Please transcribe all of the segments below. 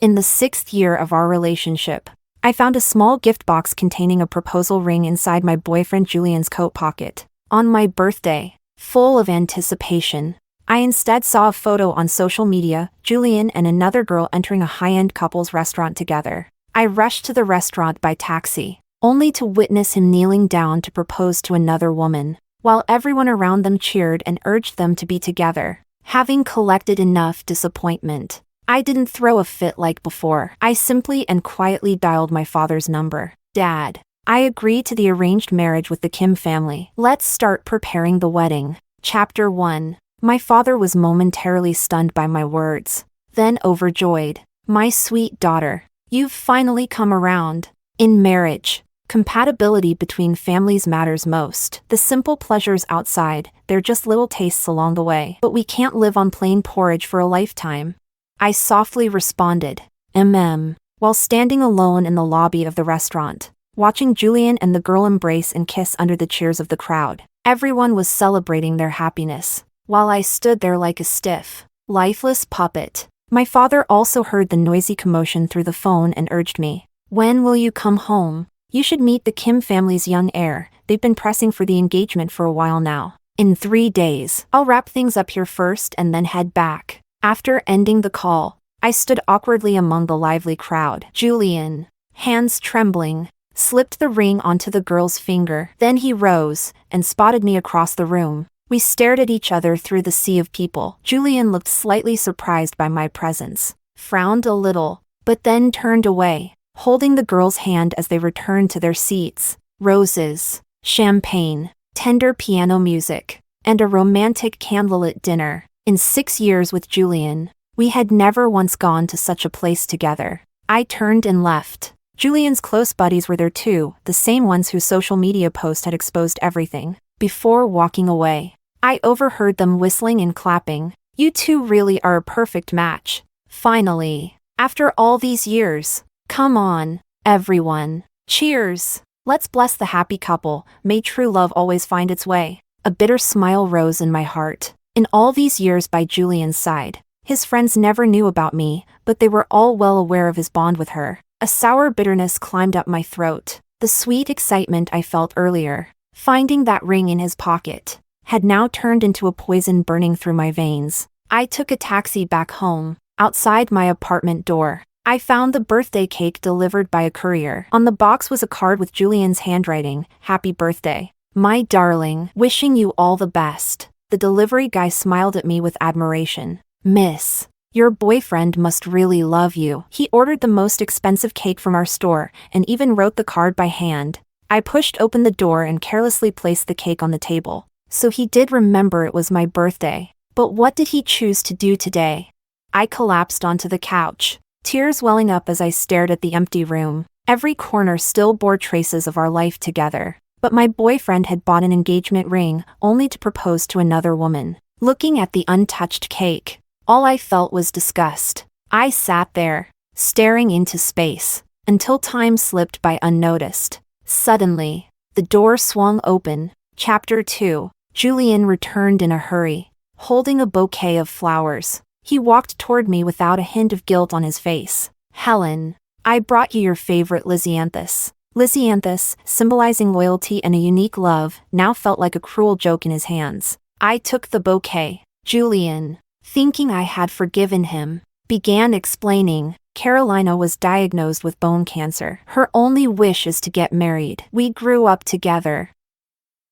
In the 6th year of our relationship, I found a small gift box containing a proposal ring inside my boyfriend Julian's coat pocket. On my birthday, full of anticipation, I instead saw a photo on social media, Julian and another girl entering a high-end couple's restaurant together. I rushed to the restaurant by taxi, only to witness him kneeling down to propose to another woman, while everyone around them cheered and urged them to be together. Having collected enough disappointment, I didn't throw a fit like before. I simply and quietly dialed my father's number. Dad, I agreed to the arranged marriage with the Kim family. Let's start preparing the wedding. Chapter 1. My father was momentarily stunned by my words, then overjoyed. My sweet daughter, you've finally come around. In marriage, compatibility between families matters most. The simple pleasures outside, they're just little tastes along the way. But we can't live on plain porridge for a lifetime. I softly responded, while standing alone in the lobby of the restaurant, watching Julian and the girl embrace and kiss under the cheers of the crowd. Everyone was celebrating their happiness, while I stood there like a stiff, lifeless puppet. My father also heard the noisy commotion through the phone and urged me, "When will you come home? You should meet the Kim family's young heir. They've been pressing for the engagement for a while now. In 3 days, I'll wrap things up here first and then head back." After ending the call, I stood awkwardly among the lively crowd. Julian, hands trembling, slipped the ring onto the girl's finger. Then he rose and spotted me across the room. We stared at each other through the sea of people. Julian looked slightly surprised by my presence, frowned a little, but then turned away, holding the girl's hand as they returned to their seats. Roses, champagne, tender piano music, and a romantic candlelit dinner. In 6 years with Julian, we had never once gone to such a place together. I turned and left. Julian's close buddies were there too, the same ones whose social media post had exposed everything. Before walking away, I overheard them whistling and clapping. "You two really are a perfect match. Finally, after all these years. Come on, everyone. Cheers. Let's bless the happy couple. May true love always find its way." A bitter smile rose in my heart. In all these years by Julian's side, his friends never knew about me, but they were all well aware of his bond with her. A sour bitterness climbed up my throat. The sweet excitement I felt earlier, finding that ring in his pocket, had now turned into a poison burning through my veins. I took a taxi back home. Outside my apartment door, I found the birthday cake delivered by a courier. On the box was a card with Julian's handwriting, "Happy birthday, my darling, wishing you all the best." The delivery guy smiled at me with admiration. "Miss, your boyfriend must really love you. He ordered the most expensive cake from our store and even wrote the card by hand." I pushed open the door and carelessly placed the cake on the table. So he did remember it was my birthday. But what did he choose to do today? I collapsed onto the couch, tears welling up as I stared at the empty room. Every corner still bore traces of our life together. But my boyfriend had bought an engagement ring only to propose to another woman. Looking at the untouched cake, all I felt was disgust. I sat there, staring into space, until time slipped by unnoticed. Suddenly, the door swung open. Chapter 2. Julian returned in a hurry, holding a bouquet of flowers. He walked toward me without a hint of guilt on his face. "Helen, I brought you your favorite Lysianthus." Lysianthus, symbolizing loyalty and a unique love, now felt like a cruel joke in his hands. I took the bouquet. Julian, thinking I had forgiven him, began explaining. "Carolina was diagnosed with bone cancer. Her only wish is to get married. We grew up together.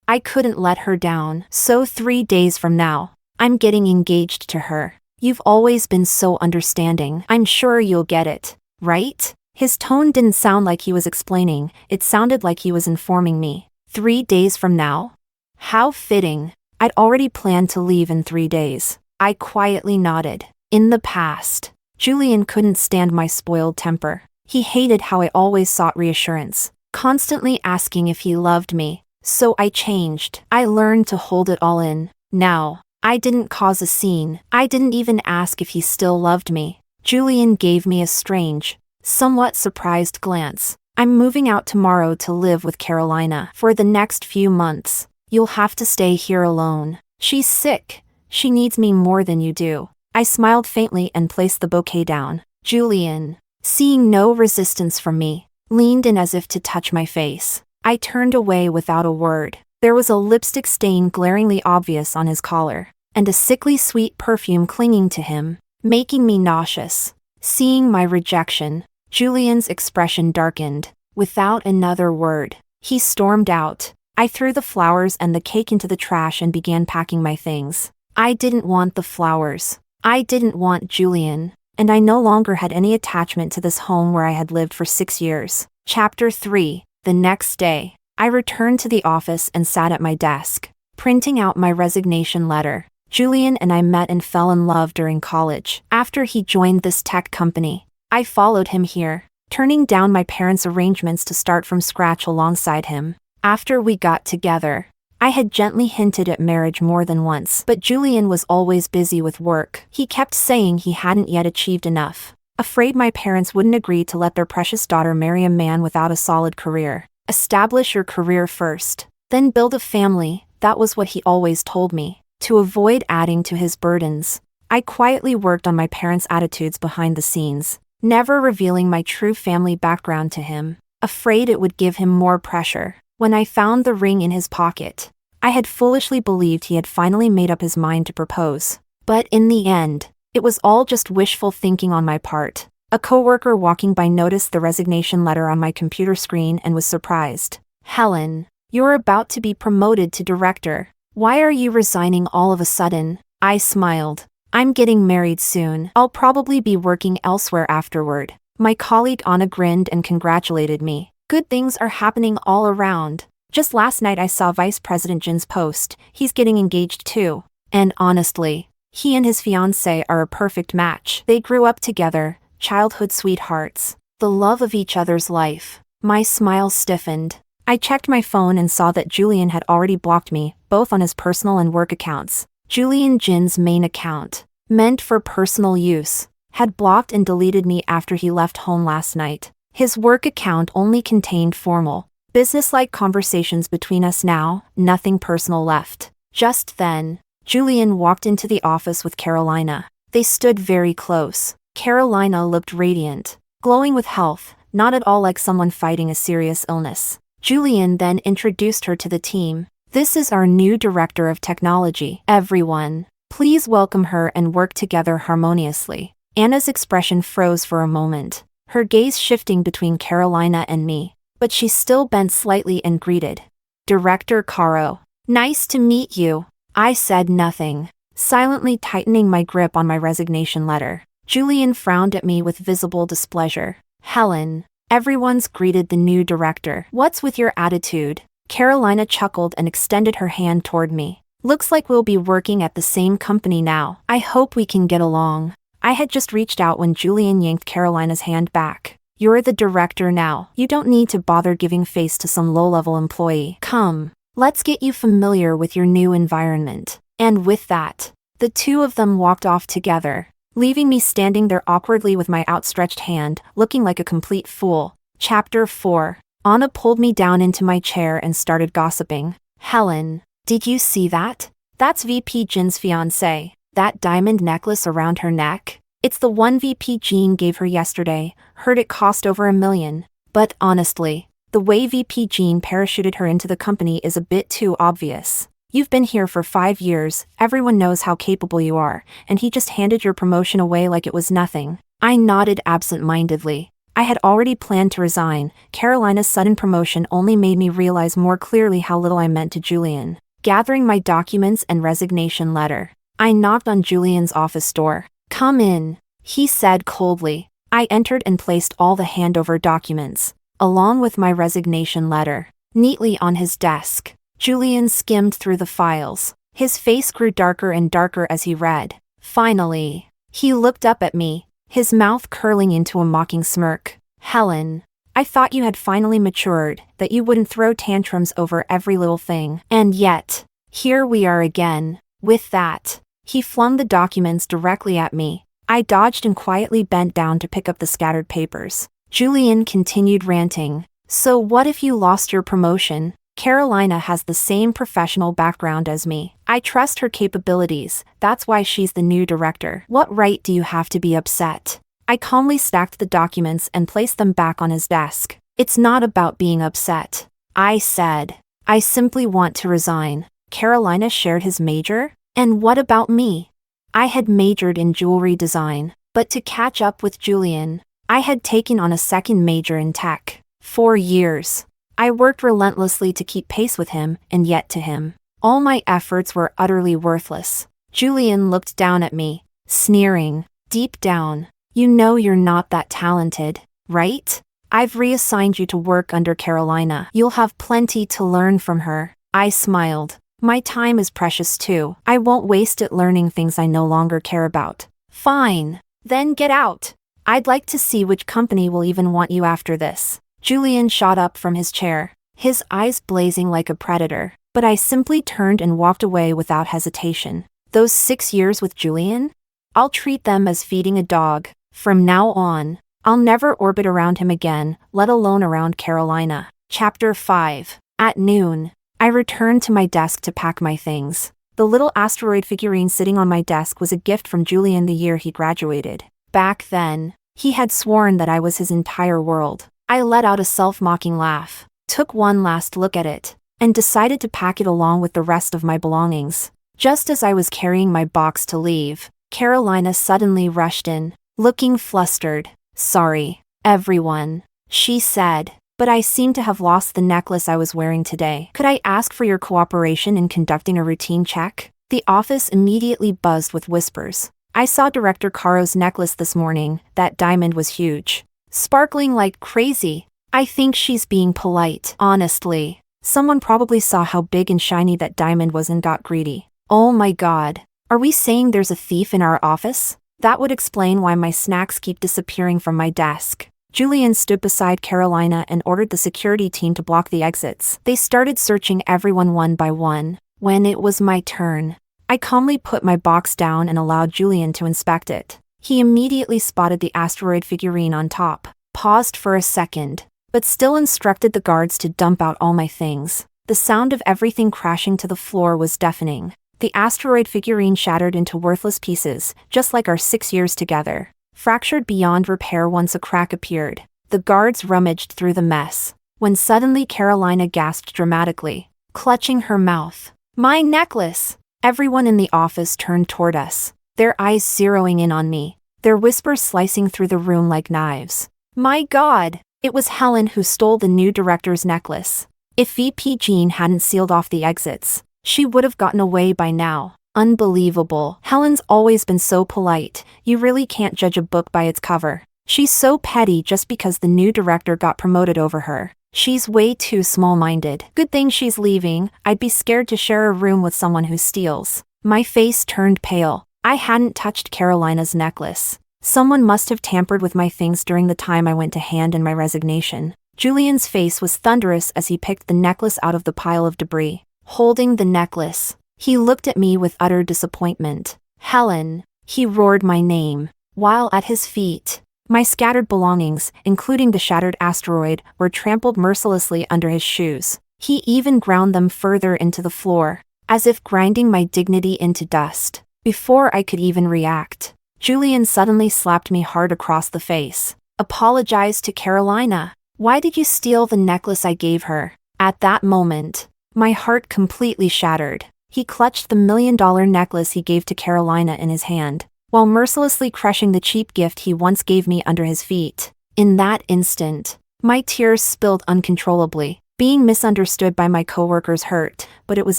I couldn't let her down. So 3 days from now, I'm getting engaged to her. You've always been so understanding. I'm sure you'll get it, right?" His tone didn't sound like he was explaining, it sounded like he was informing me. 3 days from now? How fitting. I'd already planned to leave in 3 days. I quietly nodded. In the past, Julian couldn't stand my spoiled temper. He hated how I always sought reassurance, constantly asking if he loved me. So I changed. I learned to hold it all in. Now, I didn't cause a scene. I didn't even ask if he still loved me. Julian gave me a strange, somewhat surprised glance. "I'm moving out tomorrow to live with Carolina for the next few months. You'll have to stay here alone. She's sick. She needs me more than you do." I smiled faintly and placed the bouquet down. Julian, seeing no resistance from me, leaned in as if to touch my face. I turned away without a word. There was a lipstick stain glaringly obvious on his collar, and a sickly sweet perfume clinging to him, making me nauseous. Seeing my rejection, Julian's expression darkened. Without another word, he stormed out. I threw the flowers and the cake into the trash and began packing my things. I didn't want the flowers. I didn't want Julian, and I no longer had any attachment to this home where I had lived for 6 years. Chapter 3. The next day, I returned to the office and sat at my desk, printing out my resignation letter. Julian and I met and fell in love during college. After he joined this tech company, I followed him here, turning down my parents' arrangements to start from scratch alongside him. After we got together, I had gently hinted at marriage more than once, but Julian was always busy with work. He kept saying he hadn't yet achieved enough, afraid my parents wouldn't agree to let their precious daughter marry a man without a solid career. Establish your career first, then build a family, that was what he always told me. To avoid adding to his burdens, I quietly worked on my parents' attitudes behind the scenes, never revealing my true family background to him, afraid it would give him more pressure. When I found the ring in his pocket, I had foolishly believed he had finally made up his mind to propose. But in the end, it was all just wishful thinking on my part. A coworker walking by noticed the resignation letter on my computer screen and was surprised. "Helen, you're about to be promoted to director. Why are you resigning all of a sudden?" I smiled. "I'm getting married soon. I'll probably be working elsewhere afterward." My colleague Anna grinned and congratulated me. "Good things are happening all around. Just last night I saw Vice President Jin's post. He's getting engaged too. And honestly, he and his fiance are a perfect match. They grew up together, childhood sweethearts, the love of each other's life." My smile stiffened. I checked my phone and saw that Julian had already blocked me, both on his personal and work accounts. Julian Jin's main account, meant for personal use, had blocked and deleted me after he left home last night. His work account only contained formal, business-like conversations between us now, nothing personal left. Just then, Julian walked into the office with Carolina. They stood very close. Carolina looked radiant, glowing with health, not at all like someone fighting a serious illness. Julian then introduced her to the team. "This is our new director of technology. Everyone, please welcome her and work together harmoniously." Anna's expression froze for a moment, her gaze shifting between Carolina and me, but she still bent slightly and greeted. "Director Caro, nice to meet you." I said nothing, silently tightening my grip on my resignation letter. Julian frowned at me with visible displeasure. "Helen, everyone's greeted the new director. What's with your attitude?" Carolina chuckled and extended her hand toward me. "Looks like we'll be working at the same company now. I hope we can get along." I had just reached out when Julian yanked Carolina's hand back. "You're the director now. You don't need to bother giving face to some low-level employee. Come, let's get you familiar with your new environment." And with that, the two of them walked off together, leaving me standing there awkwardly with my outstretched hand, looking like a complete fool. Chapter 4. Anna pulled me down into my chair and started gossiping. "Helen, did you see that? That's VP Jin's fiance. That diamond necklace around her neck? It's the one VP Jin gave her yesterday. Heard it cost over $1 million. But honestly, the way VP Jin parachuted her into the company is a bit too obvious. You've been here for 5 years, everyone knows how capable you are, and he just handed your promotion away like it was nothing." I nodded absent-mindedly. I had already planned to resign. Carolina's sudden promotion only made me realize more clearly how little I meant to Julian. Gathering my documents and resignation letter, I knocked on Julian's office door. "Come in," he said coldly. I entered and placed all the handover documents, along with my resignation letter, neatly on his desk. Julian skimmed through the files. His face grew darker and darker as he read. Finally, he looked up at me, his mouth curling into a mocking smirk. "Helen, I thought you had finally matured, that you wouldn't throw tantrums over every little thing. And yet, here we are again." With that, he flung the documents directly at me. I dodged and quietly bent down to pick up the scattered papers. Julian continued ranting. "So what if you lost your promotion? Carolina has the same professional background as me. I trust her capabilities, that's why she's the new director. What right do you have to be upset?" I calmly stacked the documents and placed them back on his desk. It's not about being upset, I said. I simply want to resign. Carolina shared his major? And what about me? I had majored in jewelry design, but to catch up with Julian, I had taken on a second major in tech. 4 years. I worked relentlessly to keep pace with him, and yet to him, all my efforts were utterly worthless. Julian looked down at me, sneering. Deep down, you know you're not that talented, right? I've reassigned you to work under Carolina. You'll have plenty to learn from her. I smiled. My time is precious too. I won't waste it learning things I no longer care about. Fine. Then get out. I'd like to see which company will even want you after this. Julian shot up from his chair, his eyes blazing like a predator, but I simply turned and walked away without hesitation. Those 6 years with Julian? I'll treat them as feeding a dog. From now on, I'll never orbit around him again, let alone around Carolina. Chapter 5. At noon, I returned to my desk to pack my things. The little asteroid figurine sitting on my desk was a gift from Julian the year he graduated. Back then, he had sworn that I was his entire world. I let out a self-mocking laugh, took one last look at it, and decided to pack it along with the rest of my belongings. Just as I was carrying my box to leave, Carolina suddenly rushed in, looking flustered. Sorry, everyone, she said, but I seem to have lost the necklace I was wearing today. Could I ask for your cooperation in conducting a routine check? The office immediately buzzed with whispers. I saw Director Caro's necklace this morning. That diamond was huge, sparkling like crazy. I think she's being polite. Honestly, someone probably saw how big and shiny that diamond was and got greedy. Oh my God, are we saying there's a thief in our office? That would explain why my snacks keep disappearing from my desk. Julian stood beside Carolina and ordered the security team to block the exits. They started searching everyone one by one. When it was my turn, I calmly put my box down and allowed Julian to inspect it. He immediately spotted the asteroid figurine on top, paused for a second, but still instructed the guards to dump out all my things. The sound of everything crashing to the floor was deafening. The asteroid figurine shattered into worthless pieces, just like our 6 years together. Fractured beyond repair once a crack appeared. The guards rummaged through the mess, when suddenly Carolina gasped dramatically, clutching her mouth. My necklace! Everyone in the office turned toward us, their eyes zeroing in on me, their whispers slicing through the room like knives. My God! It was Helen who stole the new director's necklace. If VP Jean hadn't sealed off the exits, she would have gotten away by now. Unbelievable. Helen's always been so polite. You really can't judge a book by its cover. She's so petty just because the new director got promoted over her. She's way too small-minded. Good thing she's leaving. I'd be scared to share a room with someone who steals. My face turned pale. I hadn't touched Carolina's necklace. Someone must have tampered with my things during the time I went to hand in my resignation. Julian's face was thunderous as he picked the necklace out of the pile of debris. Holding the necklace, he looked at me with utter disappointment. Helen, he roared my name, while at his feet, my scattered belongings, including the shattered asteroid, were trampled mercilessly under his shoes. He even ground them further into the floor, as if grinding my dignity into dust. Before I could even react, Julian suddenly slapped me hard across the face. Apologize to Carolina. Why did you steal the necklace I gave her? At that moment, my heart completely shattered. He clutched the $1 million necklace he gave to Carolina in his hand, while mercilessly crushing the cheap gift he once gave me under his feet. In that instant, my tears spilled uncontrollably. Being misunderstood by my coworkers hurt, but it was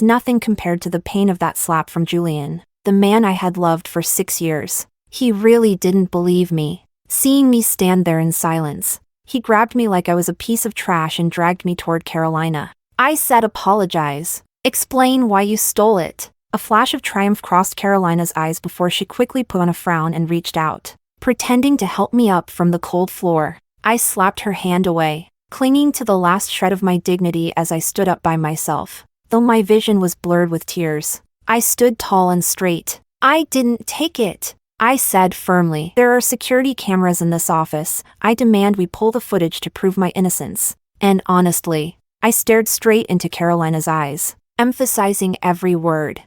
nothing compared to the pain of that slap from Julian, the man I had loved for 6 years. He really didn't believe me. Seeing me stand there in silence, he grabbed me like I was a piece of trash and dragged me toward Carolina. I said apologize. Explain why you stole it. A flash of triumph crossed Carolina's eyes before she quickly put on a frown and reached out, pretending to help me up from the cold floor. I slapped her hand away, clinging to the last shred of my dignity as I stood up by myself. Though my vision was blurred with tears, I stood tall and straight. I didn't take it, I said firmly. There are security cameras in this office. I demand we pull the footage to prove my innocence. And honestly, I stared straight into Carolina's eyes, emphasizing every word.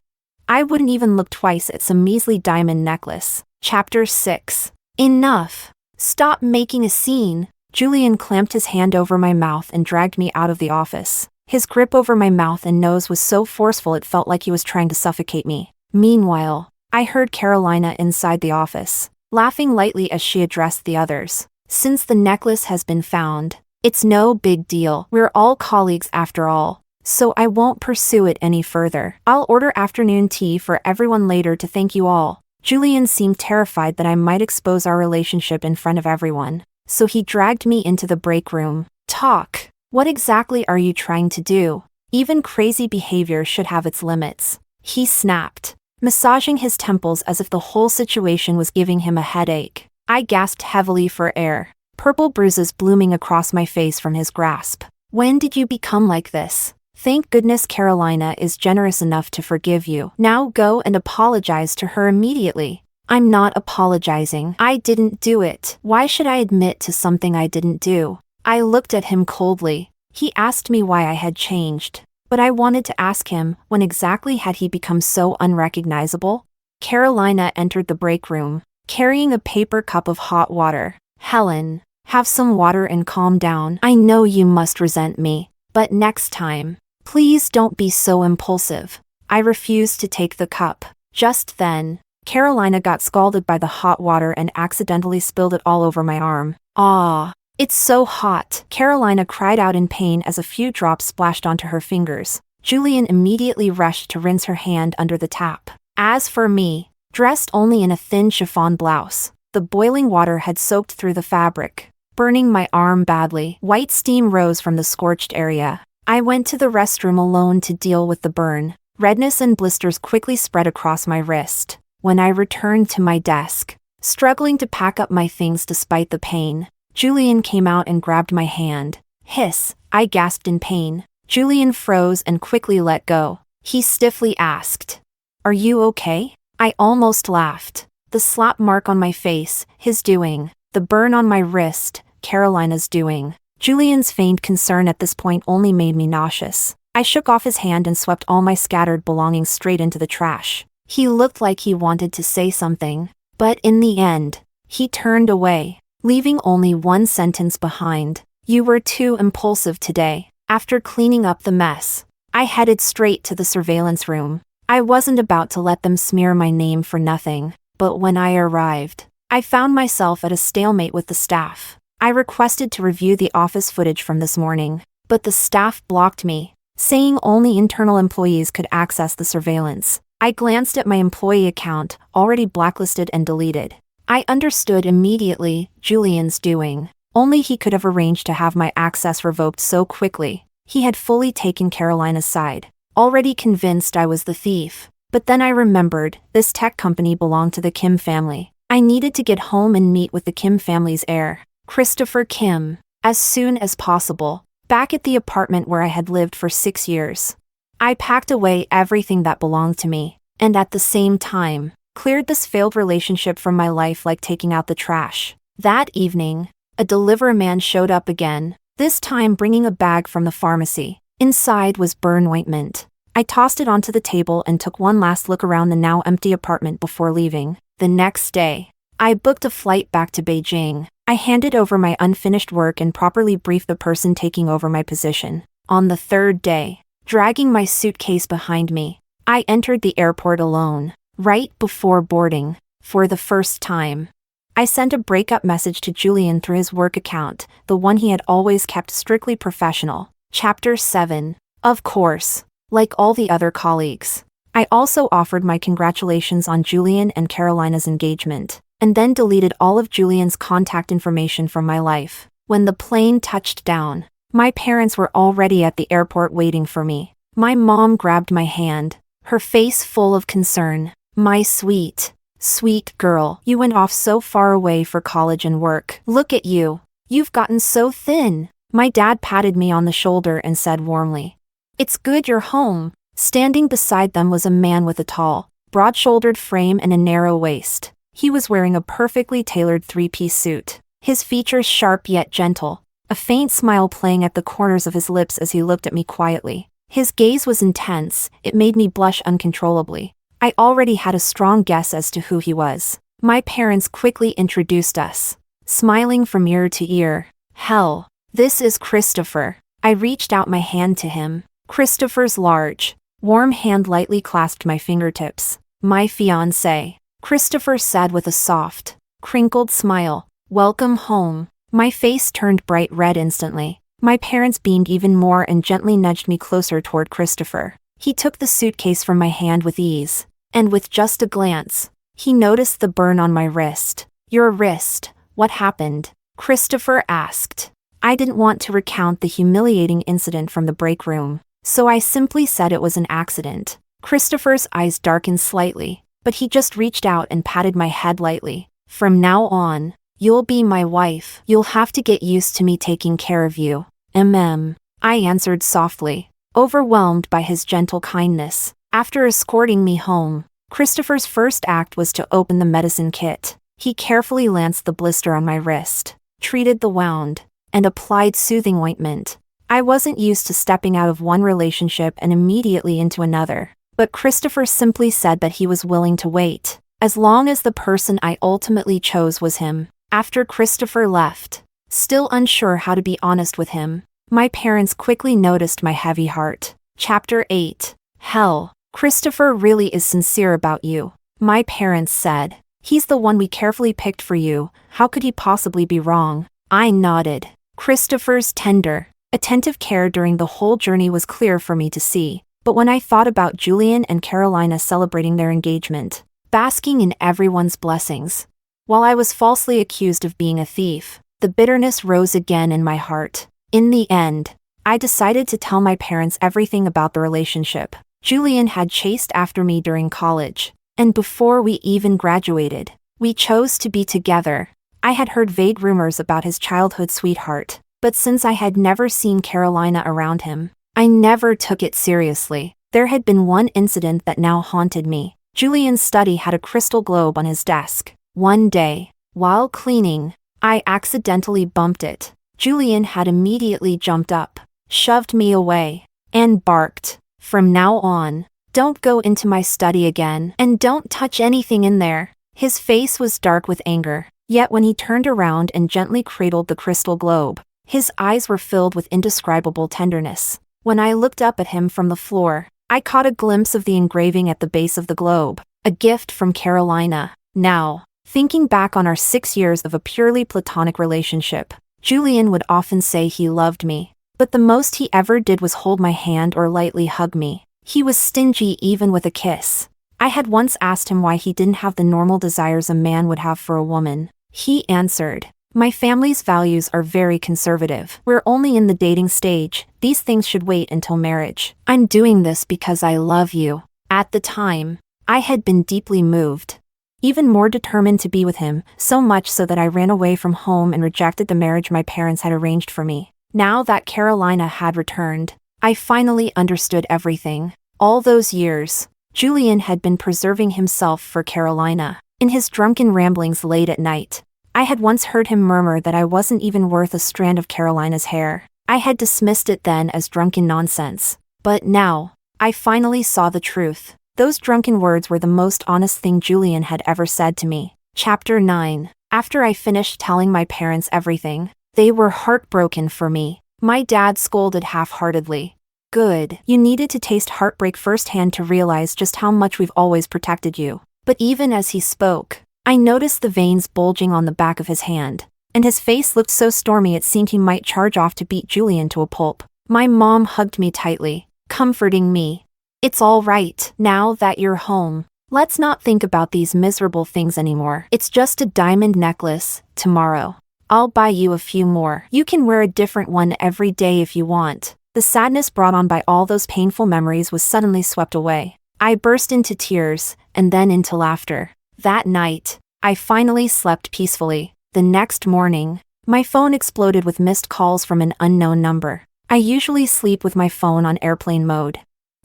I wouldn't even look twice at some measly diamond necklace. Chapter 6. Enough. Stop making a scene. Julian clamped his hand over my mouth and dragged me out of the office. His grip over my mouth and nose was so forceful it felt like he was trying to suffocate me. Meanwhile, I heard Carolina inside the office, laughing lightly as she addressed the others. Since the necklace has been found, it's no big deal. We're all colleagues after all, so I won't pursue it any further. I'll order afternoon tea for everyone later to thank you all. Julian seemed terrified that I might expose our relationship in front of everyone, so he dragged me into the break room. Talk. What exactly are you trying to do? Even crazy behavior should have its limits. He snapped, massaging his temples as if the whole situation was giving him a headache. I gasped heavily for air, purple bruises blooming across my face from his grasp. When did you become like this? Thank goodness Carolina is generous enough to forgive you. Now go and apologize to her immediately. I'm not apologizing. I didn't do it. Why should I admit to something I didn't do? I looked at him coldly. He asked me why I had changed, but I wanted to ask him, when exactly had he become so unrecognizable? Carolina entered the break room, carrying a paper cup of hot water. Helen, have some water and calm down. I know you must resent me, but next time, please don't be so impulsive. I refused to take the cup. Just then, Carolina got scalded by the hot water and accidentally spilled it all over my arm. Ah, it's so hot. Carolina cried out in pain as a few drops splashed onto her fingers. Julian immediately rushed to rinse her hand under the tap. As for me, dressed only in a thin chiffon blouse, the boiling water had soaked through the fabric, burning my arm badly. White steam rose from the scorched area. I went to the restroom alone to deal with the burn. Redness and blisters quickly spread across my wrist. When I returned to my desk, struggling to pack up my things despite the pain, Julian came out and grabbed my hand. Hiss, I gasped in pain. Julian froze and quickly let go. He stiffly asked, "Are you okay?" I almost laughed. The slap mark on my face, his doing. The burn on my wrist, Carolina's doing. Julian's feigned concern at this point only made me nauseous. I shook off his hand and swept all my scattered belongings straight into the trash. He looked like he wanted to say something, but in the end, he turned away, leaving only one sentence behind. You were too impulsive today. After cleaning up the mess, I headed straight to the surveillance room. I wasn't about to let them smear my name for nothing, but when I arrived, I found myself at a stalemate with the staff. I requested to review the office footage from this morning, but the staff blocked me, saying only internal employees could access the surveillance. I glanced at my employee account, already blacklisted and deleted. I understood immediately Julian's doing. Only he could have arranged to have my access revoked so quickly. He had fully taken Carolina's side, already convinced I was the thief. But then I remembered, this tech company belonged to the Kim family. I needed to get home and meet with the Kim family's heir, Christopher Kim, as soon as possible, back at the apartment where I had lived for 6 years. I packed away everything that belonged to me, and at the same time, cleared this failed relationship from my life like taking out the trash. That evening, a delivery man showed up again, this time bringing a bag from the pharmacy. Inside was burn ointment. I tossed it onto the table and took one last look around the now empty apartment before leaving. The next day, I booked a flight back to Beijing. I handed over my unfinished work and properly briefed the person taking over my position. On the third day, dragging my suitcase behind me, I entered the airport alone. Right before boarding, for the first time, I sent a breakup message to Julian through his work account, the one he had always kept strictly professional. Chapter 7. Of course, like all the other colleagues, I also offered my congratulations on Julian and Carolina's engagement, and then deleted all of Julian's contact information from my life. When the plane touched down, my parents were already at the airport waiting for me. My mom grabbed my hand, her face full of concern. My sweet, sweet girl, you went off so far away for college and work. Look at you. You've gotten so thin. My dad patted me on the shoulder and said warmly, "It's good you're home." Standing beside them was a man with a tall, broad-shouldered frame and a narrow waist. He was wearing a perfectly tailored three-piece suit, his features sharp yet gentle, a faint smile playing at the corners of his lips as he looked at me quietly. His gaze was intense, it made me blush uncontrollably. I already had a strong guess as to who he was. My parents quickly introduced us. smiling from ear to ear. Hell, this is Christopher. I reached out my hand to him. Christopher's large, warm hand lightly clasped my fingertips. My fiance, Christopher said with a soft, crinkled smile. Welcome home. My face turned bright red instantly. My parents beamed even more and gently nudged me closer toward Christopher. He took the suitcase from my hand with ease, and with just a glance, he noticed the burn on my wrist. Your wrist, what happened? Christopher asked. I didn't want to recount the humiliating incident from the break room, so I simply said it was an accident. Christopher's eyes darkened slightly, but he just reached out and patted my head lightly. From now on, you'll be my wife. You'll have to get used to me taking care of you. I answered softly, overwhelmed by his gentle kindness. After escorting me home, Christopher's first act was to open the medicine kit. He carefully lanced the blister on my wrist, treated the wound, and applied soothing ointment. I wasn't used to stepping out of one relationship and immediately into another, but Christopher simply said that he was willing to wait, as long as the person I ultimately chose was him. After Christopher left, still unsure how to be honest with him, my parents quickly noticed my heavy heart. Chapter 8. Hell, Christopher really is sincere about you. My parents said. He's the one we carefully picked for you. How could he possibly be wrong? I nodded. Christopher's tender, attentive care during the whole journey was clear for me to see, but when I thought about Julian and Carolina celebrating their engagement, basking in everyone's blessings, while I was falsely accused of being a thief, the bitterness rose again in my heart. In the end, I decided to tell my parents everything about the relationship. Julian had chased after me during college, and before we even graduated, we chose to be together. I had heard vague rumors about his childhood sweetheart, but since I had never seen Carolina around him, I never took it seriously. There had been one incident that now haunted me. Julian's study had a crystal globe on his desk. One day, while cleaning, I accidentally bumped it. Julian had immediately jumped up, shoved me away, and barked, "From now on, don't go into my study again, and don't touch anything in there." His face was dark with anger, yet when he turned around and gently cradled the crystal globe, his eyes were filled with indescribable tenderness. When I looked up at him from the floor, I caught a glimpse of the engraving at the base of the globe, a gift from Carolina. Now, thinking back on our 6 years of a purely platonic relationship, Julian would often say he loved me, but the most he ever did was hold my hand or lightly hug me. He was stingy even with a kiss. I had once asked him why he didn't have the normal desires a man would have for a woman. He answered, "My family's values are very conservative. We're only in the dating stage. These things should wait until marriage. I'm doing this because I love you." At the time, I had been deeply moved, even more determined to be with him, so much so that I ran away from home and rejected the marriage my parents had arranged for me. Now that Carolina had returned, I finally understood everything. All those years, Julian had been preserving himself for Carolina. In his drunken ramblings late at night, I had once heard him murmur that I wasn't even worth a strand of Carolina's hair. I had dismissed it then as drunken nonsense. But now, I finally saw the truth. Those drunken words were the most honest thing Julian had ever said to me. Chapter 9. After I finished telling my parents everything, they were heartbroken for me. My dad scolded half-heartedly. "Good. You needed to taste heartbreak firsthand to realize just how much we've always protected you." But even as he spoke, I noticed the veins bulging on the back of his hand, and his face looked so stormy it seemed he might charge off to beat Julian to a pulp. My mom hugged me tightly, comforting me. "It's all right. Now that you're home, let's not think about these miserable things anymore. It's just a diamond necklace. Tomorrow, I'll buy you a few more. You can wear a different one every day if you want." The sadness brought on by all those painful memories was suddenly swept away. I burst into tears, and then into laughter. That night, I finally slept peacefully. The next morning, my phone exploded with missed calls from an unknown number. I usually sleep with my phone on airplane mode.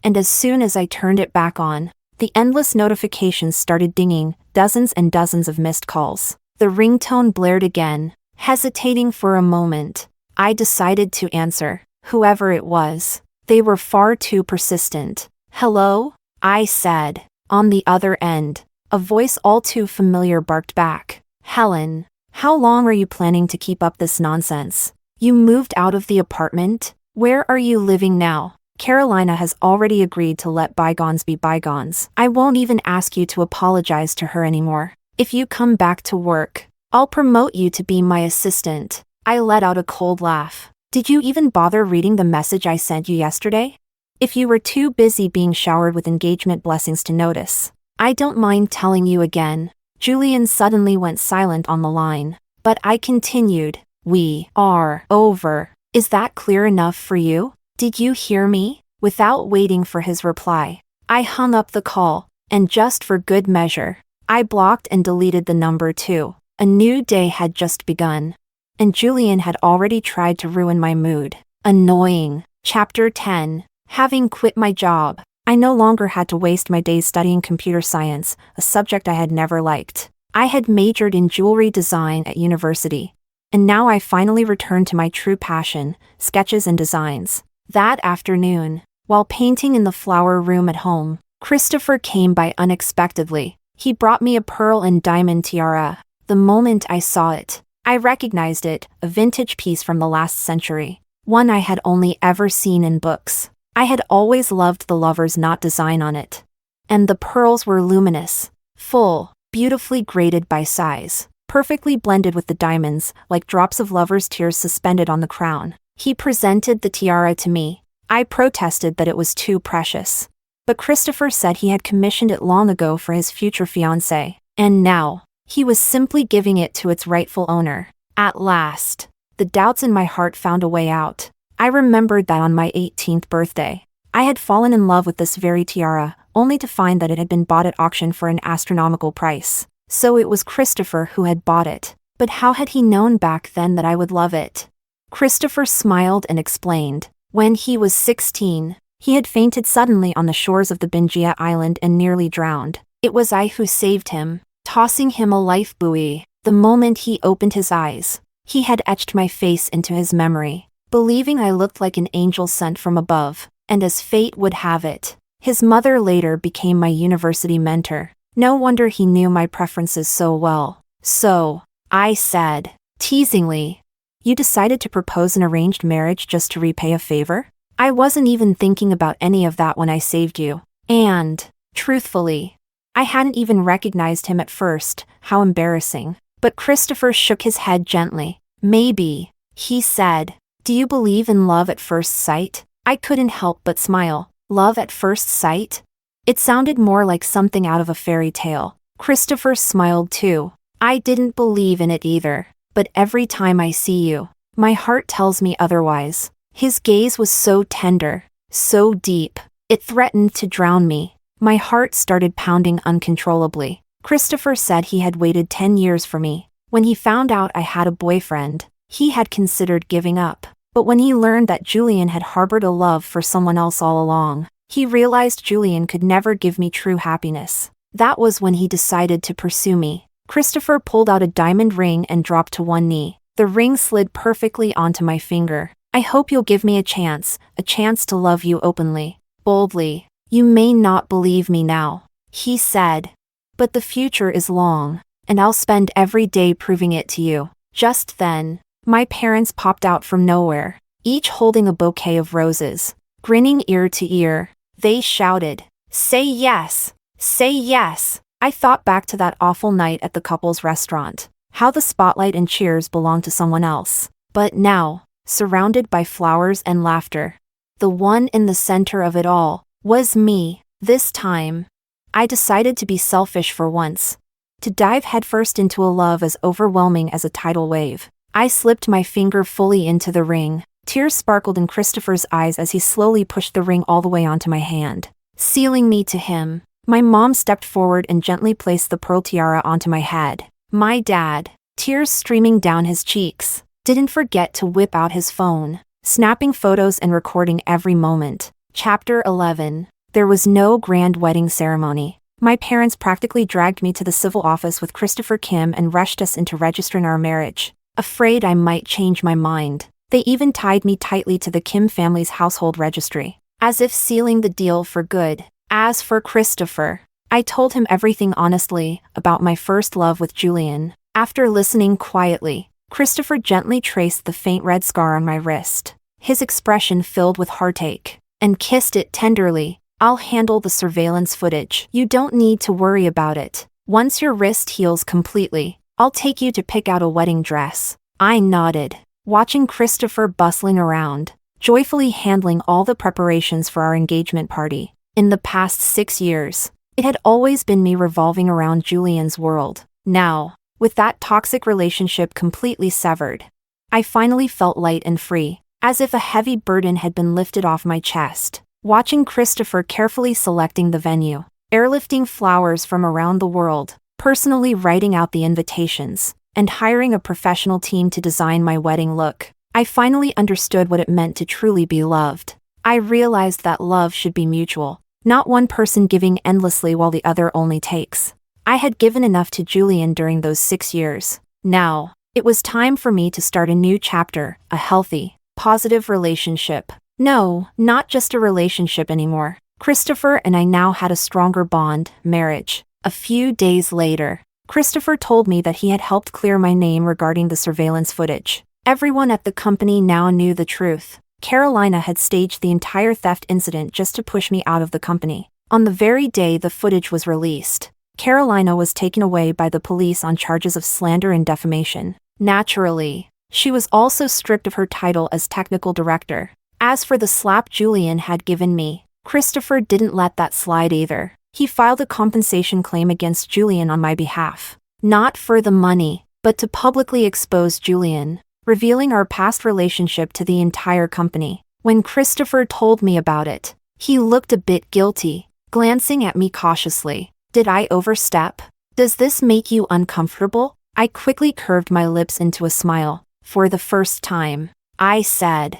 And as soon as I turned it back on, the endless notifications started dinging, dozens and dozens of missed calls. The ringtone blared again. Hesitating for a moment, I decided to answer. Whoever it was, they were far too persistent. "Hello?" I said. On the other end, a voice all too familiar barked back. "Helen, How long are you planning to keep up this nonsense? You moved out of the apartment? Where are you living now? Carolina has already agreed to let bygones be bygones. I won't even ask you to apologize to her anymore. If you come back to work, I'll promote you to be my assistant. I let out a cold laugh. Did you even bother reading the message I sent you yesterday? If you were too busy being showered with engagement blessings to notice. I don't mind telling you again. Julian suddenly went silent on the line. But I continued. We are over. Is that clear enough for you? Did you hear me? Without waiting for his reply, I hung up the call, and just for good measure, I blocked and deleted the number too. A new day had just begun, and Julian had already tried to ruin my mood. Annoying. Chapter 10. Having quit my job, I no longer had to waste my days studying computer science, a subject I had never liked. I had majored in jewelry design at university, and now I finally returned to my true passion, sketches and designs. That afternoon, while painting in the flower room at home, Christopher came by unexpectedly. He brought me a pearl and diamond tiara. The moment I saw it, I recognized it, a vintage piece from the last century, one I had only ever seen in books. I had always loved the lover's knot design on it. And the pearls were luminous, full, beautifully graded by size, perfectly blended with the diamonds, like drops of lover's tears suspended on the crown. He presented the tiara to me. I protested that it was too precious. But Christopher said he had commissioned it long ago for his future fiance, and now, he was simply giving it to its rightful owner. At last, the doubts in my heart found a way out. I remembered that on my 18th birthday, I had fallen in love with this very tiara, only to find that it had been bought at auction for an astronomical price. So it was Christopher who had bought it. But how had he known back then that I would love it? Christopher smiled and explained. When he was 16, he had fainted suddenly on the shores of the Binjia Island and nearly drowned. It was I who saved him, tossing him a life buoy. The moment he opened his eyes, he had etched my face into his memory, believing I looked like an angel sent from above, and as fate would have it, his mother later became my university mentor. No wonder he knew my preferences so well. So, I said, teasingly, you decided to propose an arranged marriage just to repay a favor? I wasn't even thinking about any of that when I saved you. And, truthfully, I hadn't even recognized him at first. How embarrassing. But Christopher shook his head gently. Maybe, he said. Do you believe in love at first sight? I couldn't help but smile. Love at first sight? It sounded more like something out of a fairy tale. Christopher smiled too. I didn't believe in it either. But every time I see you, my heart tells me otherwise. His gaze was so tender, so deep, it threatened to drown me. My heart started pounding uncontrollably. Christopher said he had waited 10 years for me. When he found out I had a boyfriend, he had considered giving up. But when he learned that Julian had harbored a love for someone else all along, he realized Julian could never give me true happiness. That was when he decided to pursue me. Christopher pulled out a diamond ring and dropped to one knee. The ring slid perfectly onto my finger. I hope you'll give me a chance to love you openly, boldly. You may not believe me now, he said. But the future is long, and I'll spend every day proving it to you. Just then, my parents popped out from nowhere, each holding a bouquet of roses. Grinning ear to ear, they shouted, "Say yes! Say yes!" I thought back to that awful night at the couple's restaurant, how the spotlight and cheers belonged to someone else. But now, surrounded by flowers and laughter, the one in the center of it all was me. This time, I decided to be selfish for once, to dive headfirst into a love as overwhelming as a tidal wave. I slipped my finger fully into the ring. Tears sparkled in Christopher's eyes as he slowly pushed the ring all the way onto my hand, sealing me to him. My mom stepped forward and gently placed the pearl tiara onto my head. My dad, tears streaming down his cheeks, didn't forget to whip out his phone, snapping photos and recording every moment. Chapter 11. There was no grand wedding ceremony. My parents practically dragged me to the civil office with Christopher Kim and rushed us into registering our marriage, afraid I might change my mind. They even tied me tightly to the Kim family's household registry, as if sealing the deal for good. As for Christopher, I told him everything honestly about my first love with Julian. After listening quietly, Christopher gently traced the faint red scar on my wrist. His expression filled with heartache, and kissed it tenderly. "I'll handle the surveillance footage. You don't need to worry about it. Once your wrist heals completely, I'll take you to pick out a wedding dress." I nodded, watching Christopher bustling around, joyfully handling all the preparations for our engagement party. In the past 6 years, it had always been me revolving around Julian's world. Now, with that toxic relationship completely severed, I finally felt light and free, as if a heavy burden had been lifted off my chest. Watching Christopher carefully selecting the venue, airlifting flowers from around the world, personally writing out the invitations, and hiring a professional team to design my wedding look, I finally understood what it meant to truly be loved. I realized that love should be mutual, not one person giving endlessly while the other only takes. I had given enough to Julian during those 6 years. Now, it was time for me to start a new chapter, a healthy, positive relationship. No, not just a relationship anymore. Christopher and I now had a stronger bond, marriage. A few days later, Christopher told me that he had helped clear my name regarding the surveillance footage. Everyone at the company now knew the truth. Carolina had staged the entire theft incident just to push me out of the company. On the very day the footage was released, Carolina was taken away by the police on charges of slander and defamation. Naturally, she was also stripped of her title as technical director. As for the slap Julian had given me, Christopher didn't let that slide either. He filed a compensation claim against Julian on my behalf. Not for the money, but to publicly expose Julian, revealing our past relationship to the entire company. When Christopher told me about it, he looked a bit guilty, glancing at me cautiously. Did I overstep? Does this make you uncomfortable? I quickly curved my lips into a smile. For the first time, I said,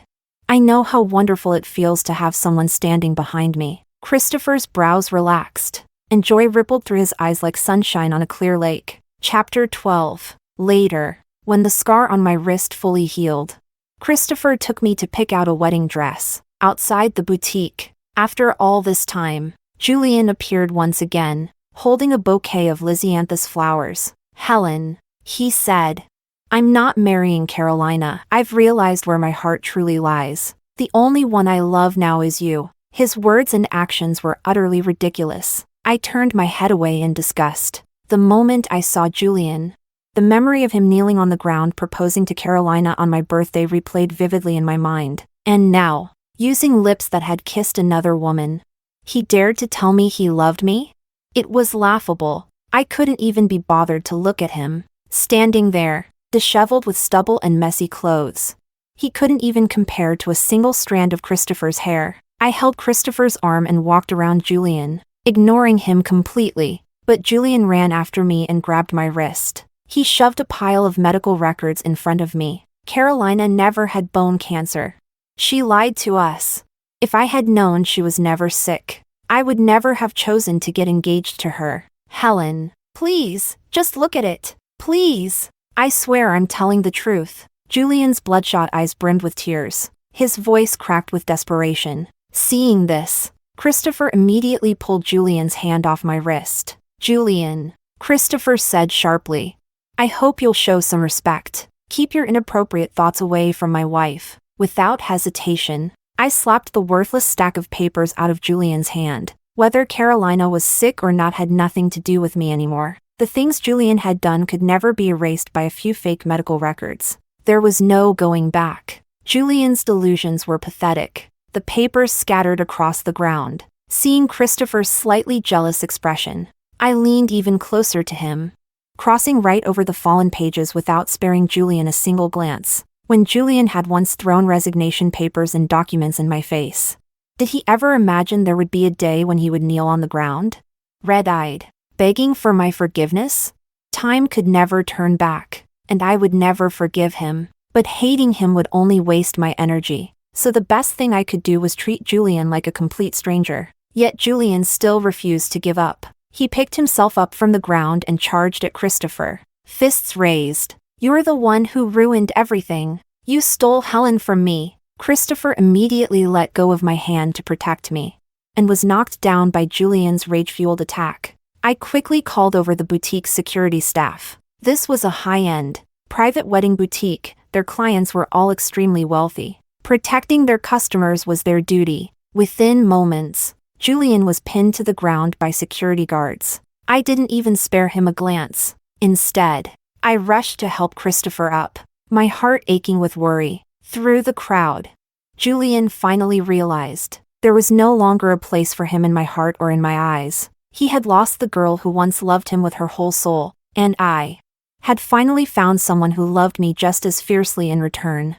"I know how wonderful it feels to have someone standing behind me." Christopher's brows relaxed, and joy rippled through his eyes like sunshine on a clear lake. Chapter 12. Later, when the scar on my wrist fully healed, Christopher took me to pick out a wedding dress. Outside the boutique, after all this time, Julian appeared once again, holding a bouquet of lisianthus flowers. "Helen," he said, "I'm not marrying Carolina. I've realized where my heart truly lies. The only one I love now is you." His words and actions were utterly ridiculous. I turned my head away in disgust. The moment I saw Julian, the memory of him kneeling on the ground proposing to Carolina on my birthday replayed vividly in my mind. And now, using lips that had kissed another woman, he dared to tell me he loved me? It was laughable. I couldn't even be bothered to look at him, standing there, disheveled with stubble and messy clothes. He couldn't even compare to a single strand of Christopher's hair. I held Christopher's arm and walked around Julian, ignoring him completely, but Julian ran after me and grabbed my wrist. He shoved a pile of medical records in front of me. Carolina never had bone cancer. She lied to us. If I had known she was never sick, I would never have chosen to get engaged to her. "Helen, please, just look at it. Please. I swear I'm telling the truth." Julian's bloodshot eyes brimmed with tears. His voice cracked with desperation. Seeing this, Christopher immediately pulled Julian's hand off my wrist. "Julian," Christopher said sharply, "I hope you'll show some respect. Keep your inappropriate thoughts away from my wife." Without hesitation, I slapped the worthless stack of papers out of Julian's hand. Whether Carolina was sick or not had nothing to do with me anymore. The things Julian had done could never be erased by a few fake medical records. There was no going back. Julian's delusions were pathetic. The papers scattered across the ground. Seeing Christopher's slightly jealous expression, I leaned even closer to him, crossing right over the fallen pages without sparing Julian a single glance. When Julian had once thrown resignation papers and documents in my face, did he ever imagine there would be a day when he would kneel on the ground, red-eyed, begging for my forgiveness? Time could never turn back, and I would never forgive him. But hating him would only waste my energy. So the best thing I could do was treat Julian like a complete stranger. Yet Julian still refused to give up. He picked himself up from the ground and charged at Christopher, fists raised. "You're the one who ruined everything. You stole Helen from me." Christopher immediately let go of my hand to protect me, and was knocked down by Julian's rage-fueled attack. I quickly called over the boutique security staff. This was a high-end, private wedding boutique. Their clients were all extremely wealthy. Protecting their customers was their duty. Within moments, Julian was pinned to the ground by security guards. I didn't even spare him a glance. Instead, I rushed to help Christopher up, my heart aching with worry. Through the crowd, Julian finally realized there was no longer a place for him in my heart or in my eyes. He had lost the girl who once loved him with her whole soul, and I had finally found someone who loved me just as fiercely in return.